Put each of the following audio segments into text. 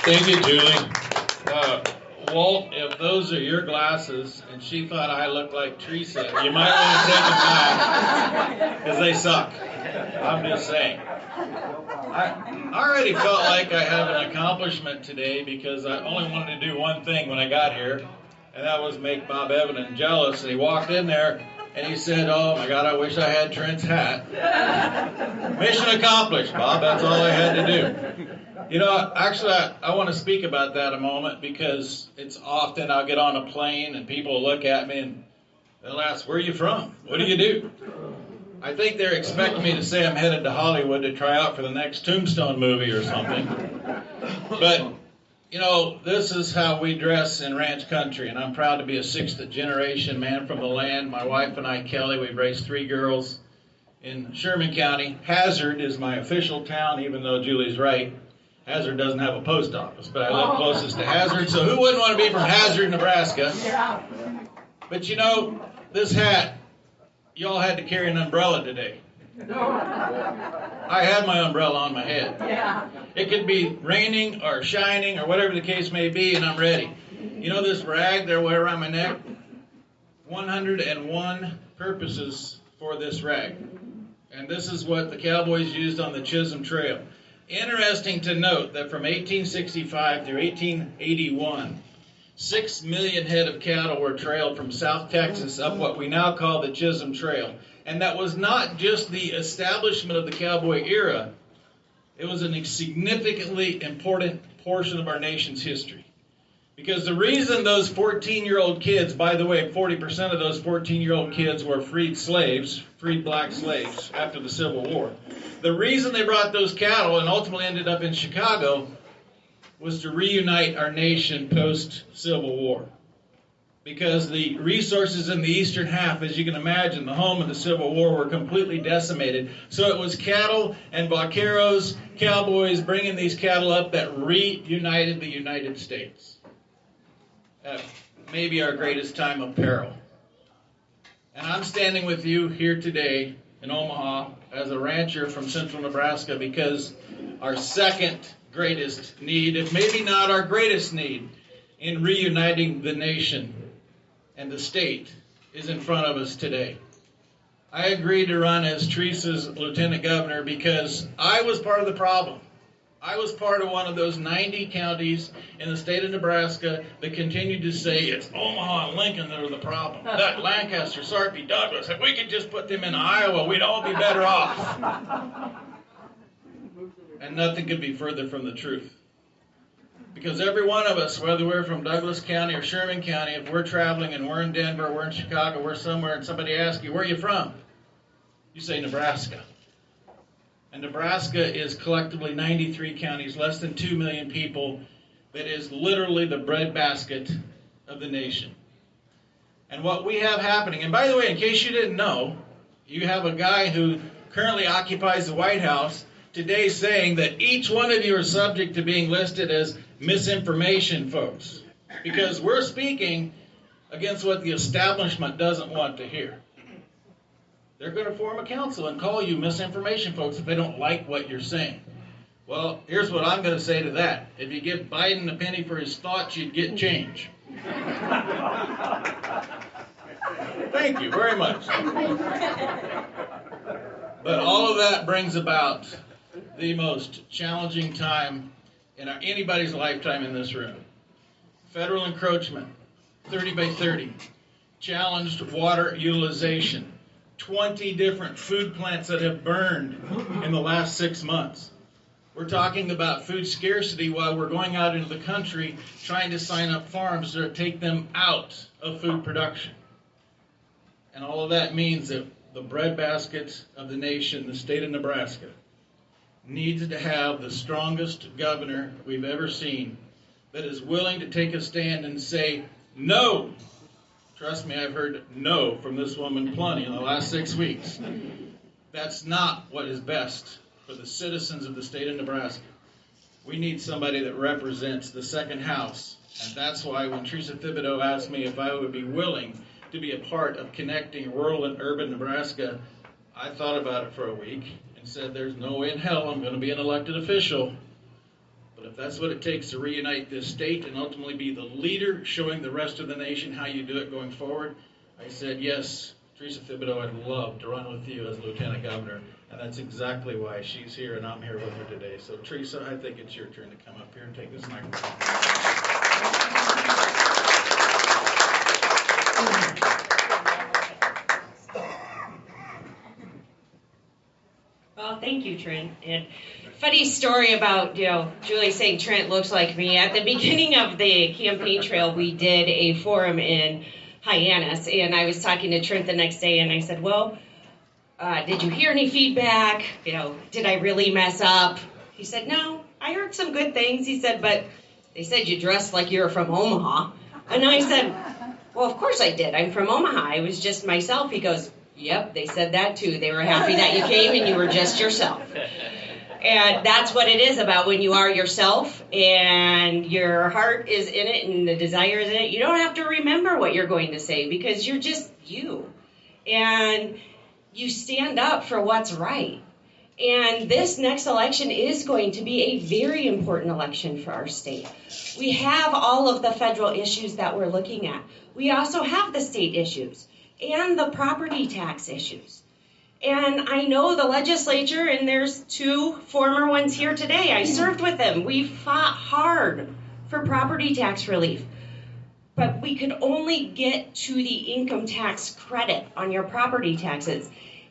Thank you, Julie. Walt, if those are your glasses and she thought I looked like Teresa, you might want to take them back because they suck. I'm just saying. I already felt like I have an accomplishment today because I only wanted to do one thing when I got here, and that was make Bob Evans jealous. And he walked in there and he said, "Oh my God, I wish I had Trent's hat." Mission accomplished, Bob. That's all I had to do. You know, actually, I want to speak about that a moment because it's often I'll get on a plane and people will look at me and they'll ask, "Where are you from? What do you do?" I think they're expecting me to say I'm headed to Hollywood to try out for the next Tombstone movie or something. But, you know, this is how we dress in ranch country, and I'm proud to be a sixth-generation man from the land. My wife and I, Kelly, we've raised 3 girls in Sherman County. Hazard is my official town, even though Julie's right. Hazard doesn't have a post office, but I live closest to Hazard, so who wouldn't want to be from Hazard, Nebraska? Yeah. But you know, this hat, y'all had to carry an umbrella today. I had my umbrella on my head. Yeah. It could be raining or shining or whatever the case may be, and I'm ready. You know this rag that I wear around my neck? 101 purposes for this rag. And this is what the cowboys used on the Chisholm Trail. Interesting to note that from 1865 through 1881, 6 million head of cattle were trailed from South Texas up what we now call the Chisholm Trail. And that was not just the establishment of the cowboy era. It was a significantly important portion of our nation's history. Because the reason those 14-year-old kids, by the way, 40% of those 14-year-old kids were freed slaves, freed black slaves after the Civil War. The reason they brought those cattle and ultimately ended up in Chicago was to reunite our nation post-Civil War. Because the resources in the eastern half, as you can imagine, the home of the Civil War, were completely decimated. So it was cattle and vaqueros, cowboys, bringing these cattle up that reunited the United States. Maybe our greatest time of peril. And I'm standing with you here today in Omaha as a rancher from central Nebraska because our second greatest need, if maybe not our greatest need, in reuniting the nation and the state is in front of us today. I agreed to run as Teresa's lieutenant governor because I was part of the problem. I was part of one of those 90 counties in the state of Nebraska that continued to say it's Omaha and Lincoln that are the problem. That Lancaster, Sarpy, Douglas, if we could just put them in Iowa, we'd all be better off. And nothing could be further from the truth. Because every one of us, whether we're from Douglas County or Sherman County, if we're traveling and we're in Denver, we're in Chicago, we're somewhere, and somebody asks you, "Where are you from?" You say Nebraska. And Nebraska is collectively 93 counties, less than 2 million people, that is literally the breadbasket of the nation. And what we have happening, and by the way, in case you didn't know, you have a guy who currently occupies the White House today saying that each one of you are subject to being listed as misinformation, folks, because we're speaking against what the establishment doesn't want to hear. They're going to form a council and call you misinformation, folks, if they don't like what you're saying. Well, here's what I'm going to say to that. If you give Biden a penny for his thoughts, you'd get change. Thank you very much. But all of that brings about the most challenging time in anybody's lifetime in this room. Federal encroachment, 30 by 30, challenged water utilization, 20 different food plants that have burned in the last 6 months. We're talking about food scarcity while we're going out into the country trying to sign up farms to take them out of food production. And all of that means that the breadbasket of the nation, the state of Nebraska, needs to have the strongest governor we've ever seen that is willing to take a stand and say, no. Trust me, I've heard no from this woman plenty in the last 6 weeks. That's not what is best for the citizens of the state of Nebraska. We need somebody that represents the second house. And that's why when Theresa Thibodeau asked me if I would be willing to be a part of connecting rural and urban Nebraska, I thought about it for a week and said, there's no way in hell I'm going to be an elected official. But if that's what it takes to reunite this state and ultimately be the leader, showing the rest of the nation how you do it going forward, I said, yes, Theresa Thibodeau, I'd love to run with you as Lieutenant Governor. And that's exactly why she's here and I'm here with her today. So, Theresa, I think it's your turn to come up here and take this microphone. Well, thank you, Trent. And funny story about, Julie saying Trent looks like me. At the beginning of the campaign trail, we did a forum in Hyannis, and I was talking to Trent the next day, and I said, well, did you hear any feedback? Did I really mess up? He said, no, I heard some good things. He said, but they said you dressed like you were from Omaha. And I said, well, of course I did. I'm from Omaha. I was just myself. He goes, yep, they said that too. They were happy that you came and you were just yourself. And that's what it is about when you are yourself and your heart is in it and the desire is in it. You don't have to remember what you're going to say because you're just you. And you stand up for what's right. And this next election is going to be a very important election for our state. We have all of the federal issues that we're looking at. We also have the state issues and the property tax issues. And I know the legislature, and there's two former ones here today. I served with them. We fought hard for property tax relief. But we could only get to the income tax credit on your property taxes.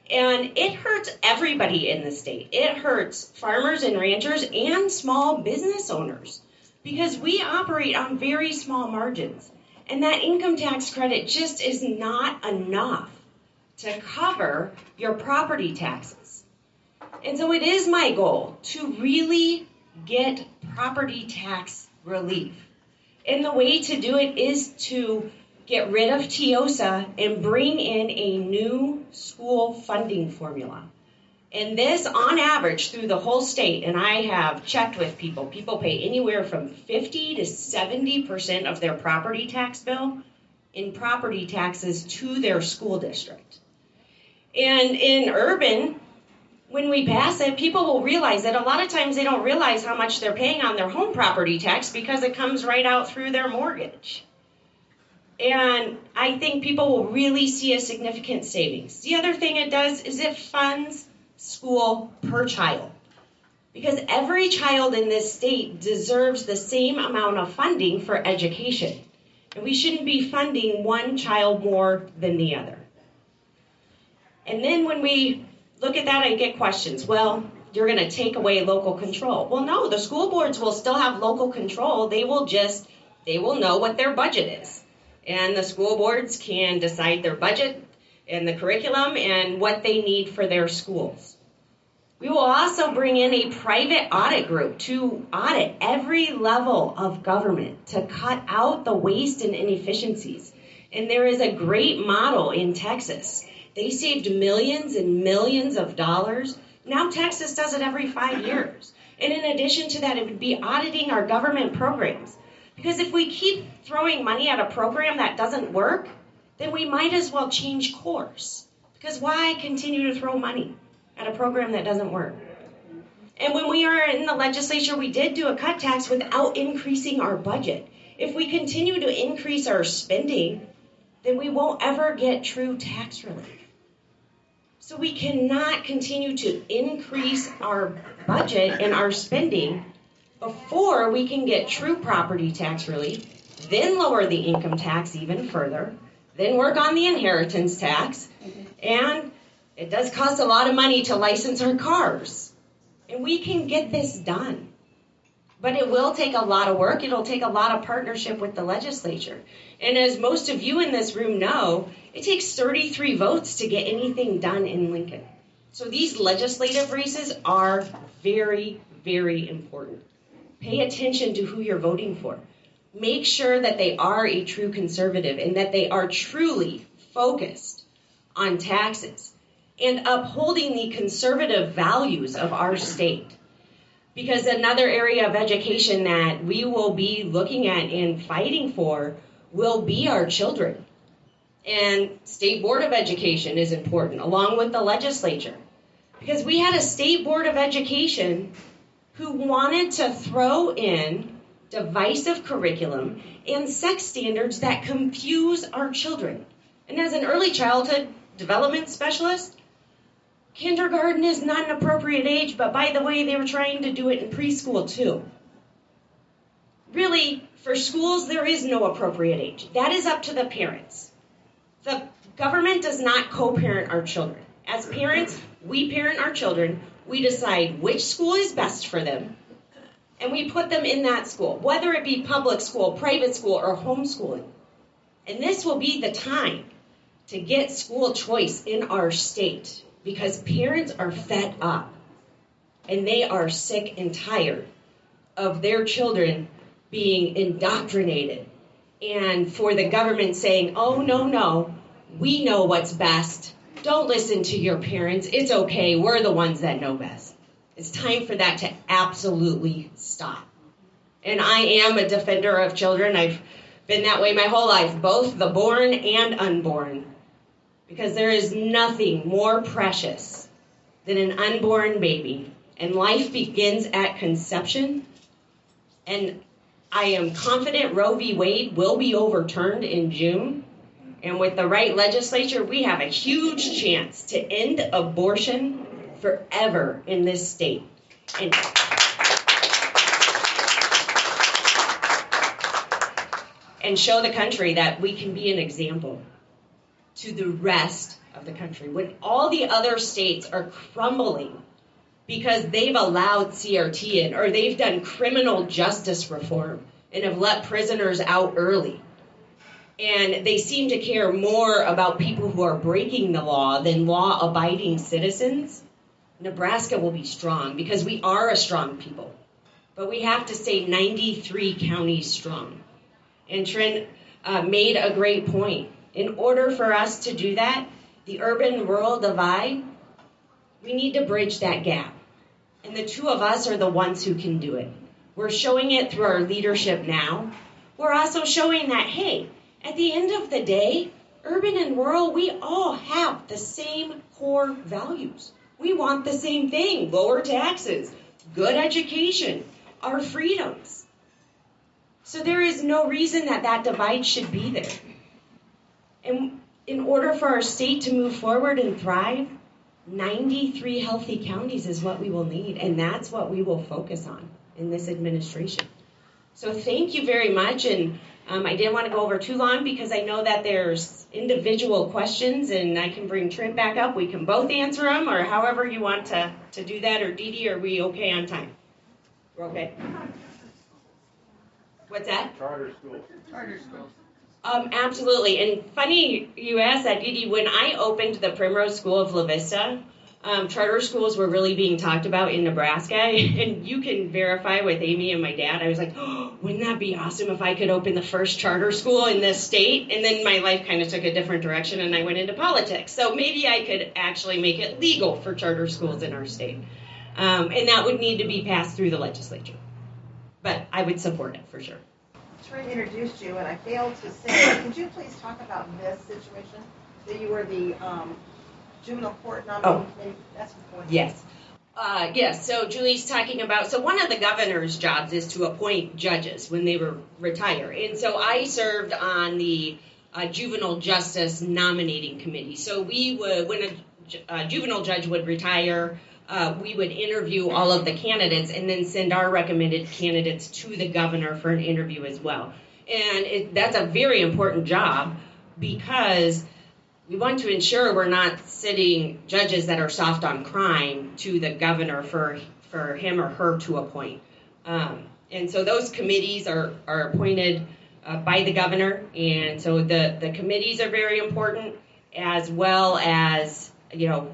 And it hurts everybody in the state. It hurts farmers and ranchers and small business owners because we operate on very small margins. And that income tax credit just is not enough to cover your property taxes. And so it is my goal to really get property tax relief. And the way to do it is to get rid of TIOSA and bring in a new school funding formula. And this, on average, through the whole state, and I have checked with people pay anywhere from 50 to 70% of their property tax bill in property taxes to their school district. And in urban, when we pass it, people will realize that a lot of times they don't realize how much they're paying on their home property tax because it comes right out through their mortgage. And I think people will really see a significant savings. The other thing it does is it funds school per child. Because every child in this state deserves the same amount of funding for education. And we shouldn't be funding one child more than the other. And then when we look at that, I get questions. Well, you're going to take away local control. Well, no, the school boards will still have local control. They will know what their budget is. And the school boards can decide their budget and the curriculum and what they need for their schools. We will also bring in a private audit group to audit every level of government to cut out the waste and inefficiencies. And there is a great model in Texas. They saved millions and millions of dollars. Now Texas does it every 5 years. And in addition to that, it would be auditing our government programs. Because if we keep throwing money at a program that doesn't work, then we might as well change course. Because why continue to throw money at a program that doesn't work? And when we are in the legislature, we did do a cut tax without increasing our budget. If we continue to increase our spending, then we won't ever get true tax relief. So we cannot continue to increase our budget and our spending before we can get true property tax relief, then lower the income tax even further, then work on the inheritance tax, and it does cost a lot of money to license our cars. And we can get this done. But it will take a lot of work. It'll take a lot of partnership with the legislature. And as most of you in this room know, it takes 33 votes to get anything done in Lincoln. So these legislative races are very, very important. Pay attention to who you're voting for. Make sure that they are a true conservative and that they are truly focused on taxes and upholding the conservative values of our state. Because another area of education that we will be looking at and fighting for will be our children. And State Board of Education is important, along with the legislature. Because we had a State Board of Education who wanted to throw in divisive curriculum and sex standards that confuse our children. And as an early childhood development specialist, kindergarten is not an appropriate age, but by the way, they were trying to do it in preschool too. Really, for schools, there is no appropriate age. That is up to the parents. The government does not co-parent our children. As parents, we parent our children. We decide which school is best for them, and we put them in that school, whether it be public school, private school, or homeschooling. And this will be the time to get school choice in our state, because parents are fed up, and they are sick and tired of their children being indoctrinated, and for the government saying, oh, no, we know what's best. Don't listen to your parents. It's okay. We're the ones that know best. It's time for that to absolutely stop. And I am a defender of children. I've been that way my whole life, both the born and unborn, because there is nothing more precious than an unborn baby. And life begins at conception. And I am confident Roe v. Wade will be overturned in June. And with the right legislature, we have a huge chance to end abortion forever in this state. And show the country that we can be an example to the rest of the country. When all the other states are crumbling because they've allowed CRT in, or they've done criminal justice reform and have let prisoners out early. And they seem to care more about people who are breaking the law than law-abiding citizens. Nebraska will be strong because we are a strong people. But we have to stay 93 counties strong. And Trent made a great point. In order for us to do that, the urban-rural divide, we need to bridge that gap. And the two of us are the ones who can do it. We're showing it through our leadership now. We're also showing that, hey, at the end of the day, urban and rural, we all have the same core values. We want the same thing: lower taxes, good education, our freedoms. So there is no reason that divide should be there. And in order for our state to move forward and thrive, 93 healthy counties is what we will need, and that's what we will focus on in this administration. So thank you very much, and I didn't want to go over too long because I know that there's individual questions, and I can bring Trent back up. We can both answer them, or however you want to do that. Or Dee Dee, are we okay on time? We're okay. What's that? Charter schools. Absolutely. And funny you asked that, Dee Dee. When I opened the Primrose School of La Vista, charter schools were really being talked about in Nebraska. And you can verify with Amy and my dad. I was like, oh, wouldn't that be awesome if I could open the first charter school in this state? And then my life kind of took a different direction, and I went into politics. So maybe I could actually make it legal for charter schools in our state. And that would need to be passed through the legislature. But I would support it for sure. Trent introduced you, and I failed to say, could you please talk about this situation? That you were the juvenile court nominating committee? That's important. Yes. Yes, so Julie's talking about, so one of the governor's jobs is to appoint judges when they retire. And so I served on the juvenile justice nominating committee. So we would, when a juvenile judge would retire, we would interview all of the candidates and then send our recommended candidates to the governor for an interview as well. And that's a very important job because we want to ensure we're not sending judges that are soft on crime to the governor for him or her to appoint. And so those committees are appointed by the governor. And so the committees are very important, as well as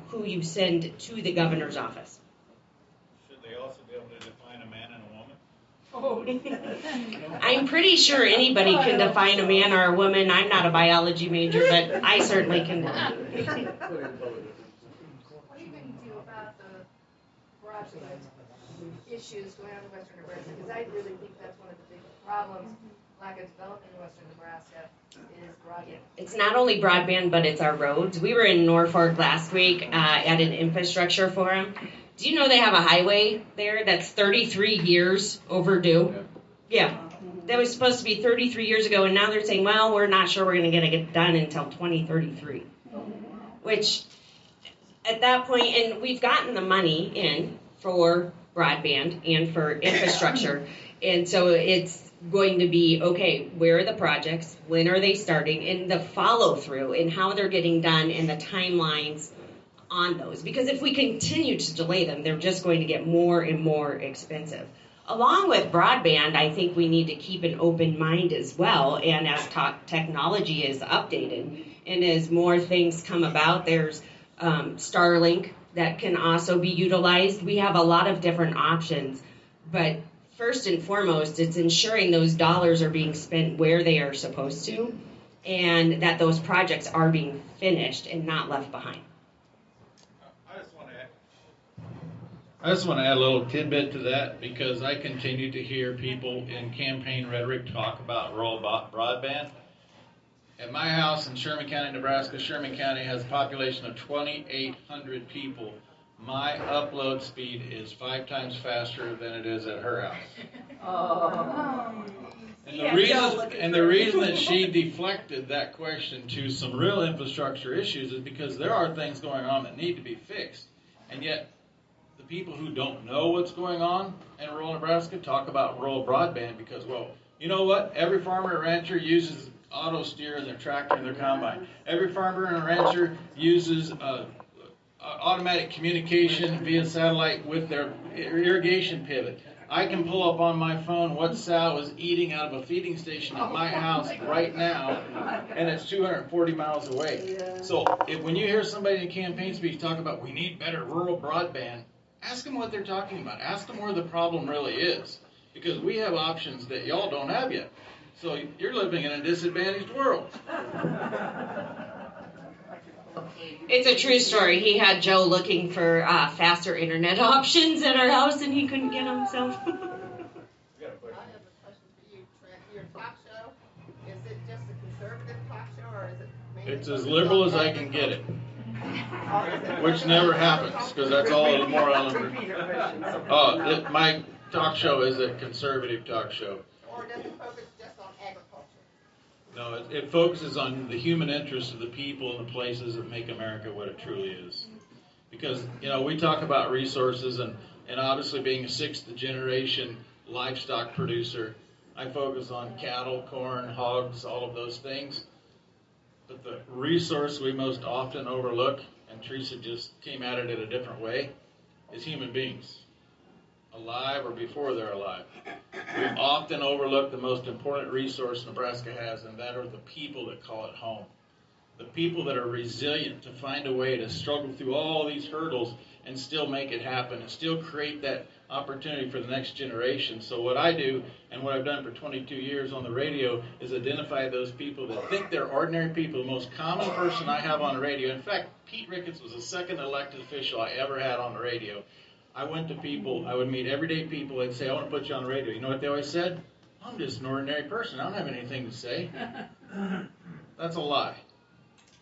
who you send to the governor's office. Should they also be able to define a man and a woman? I'm pretty sure anybody can define a man or a woman. I'm not a biology major, but I certainly can. What are you going to do about the garage lights? issues going on in western Nebraska, because I really think that's one of the big problems, lack of development in western Nebraska, is broadband. It's not only broadband, but it's our roads. We were in Norfolk last week at an infrastructure forum. Do you know they have a highway there that's 33 years overdue? Yeah. That was supposed to be 33 years ago, and now they're saying, well, we're not sure we're going to get it done until 2033. Which, at that point, and we've gotten the money in for broadband and for infrastructure, and so it's going to be, okay, where are the projects, when are they starting, and the follow-through, and how they're getting done, and the timelines on those. Because if we continue to delay them, they're just going to get more and more expensive. Along with broadband, I think we need to keep an open mind as well, and as technology is updated, and as more things come about, there's Starlink that can also be utilized. We have a lot of different options, but first and foremost, it's ensuring those dollars are being spent where they are supposed to, and that those projects are being finished and not left behind. I just want to add a little tidbit to that, because I continue to hear people in campaign rhetoric talk about rural broadband. At my house in Sherman County, Nebraska, Sherman County has a population of 2,800 people. My upload speed is 5 times faster than it is at her house. Oh. And the reason that she deflected that question to some real infrastructure issues is because there are things going on that need to be fixed. And yet, the people who don't know what's going on in rural Nebraska talk about rural broadband because, well, you know what? Every farmer and rancher uses auto steer in their tractor and their combine. Every farmer and rancher uses automatic communication via satellite with their irrigation pivot. I can pull up on my phone what sow is eating out of a feeding station at my house right now, and it's 240 miles away. So when you hear somebody in a campaign speech talk about we need better rural broadband, ask them what they're talking about. Ask them where the problem really is, because we have options that y'all don't have yet. So you're living in a disadvantaged world. It's a true story. He had Joe looking for faster internet options at our house, and he couldn't get them, so. I have a question for you, Trent. Your talk show, is it just a conservative talk show, or is it mainly... It's as liberal as I can get it. Which never happens, because that's all more element. My talk show is a conservative talk show. Or does it focus just on agriculture? No, it focuses on the human interests of the people and the places that make America what it truly is. Because, we talk about resources, and obviously being a 6th generation livestock producer, I focus on cattle, corn, hogs, all of those things. But the resource we most often overlook, and Theresa just came at it in a different way, is human beings, alive or before they're alive. We often overlook the most important resource Nebraska has, and that are the people that call it home. The people that are resilient to find a way to struggle through all these hurdles and still make it happen and still create that opportunity for the next generation. So what I do, and what I've done for 22 years on the radio, is identify those people that think they're ordinary people. The most common person I have on the radio, in fact, Pete Ricketts was the second elected official I ever had on the radio. I went to people, I would meet everyday people, they'd say, I want to put you on the radio. You know what they always said? I'm just an ordinary person. I don't have anything to say. That's a lie.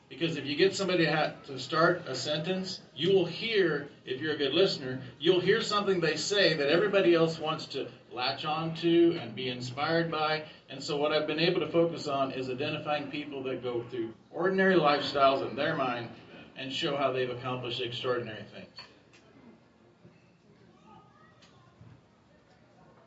Because if you get somebody to start a sentence, you will hear, if you're a good listener, you'll hear something they say that everybody else wants to latch on to and be inspired by. And so what I've been able to focus on is identifying people that go through ordinary lifestyles in their mind and show how they've accomplished extraordinary things.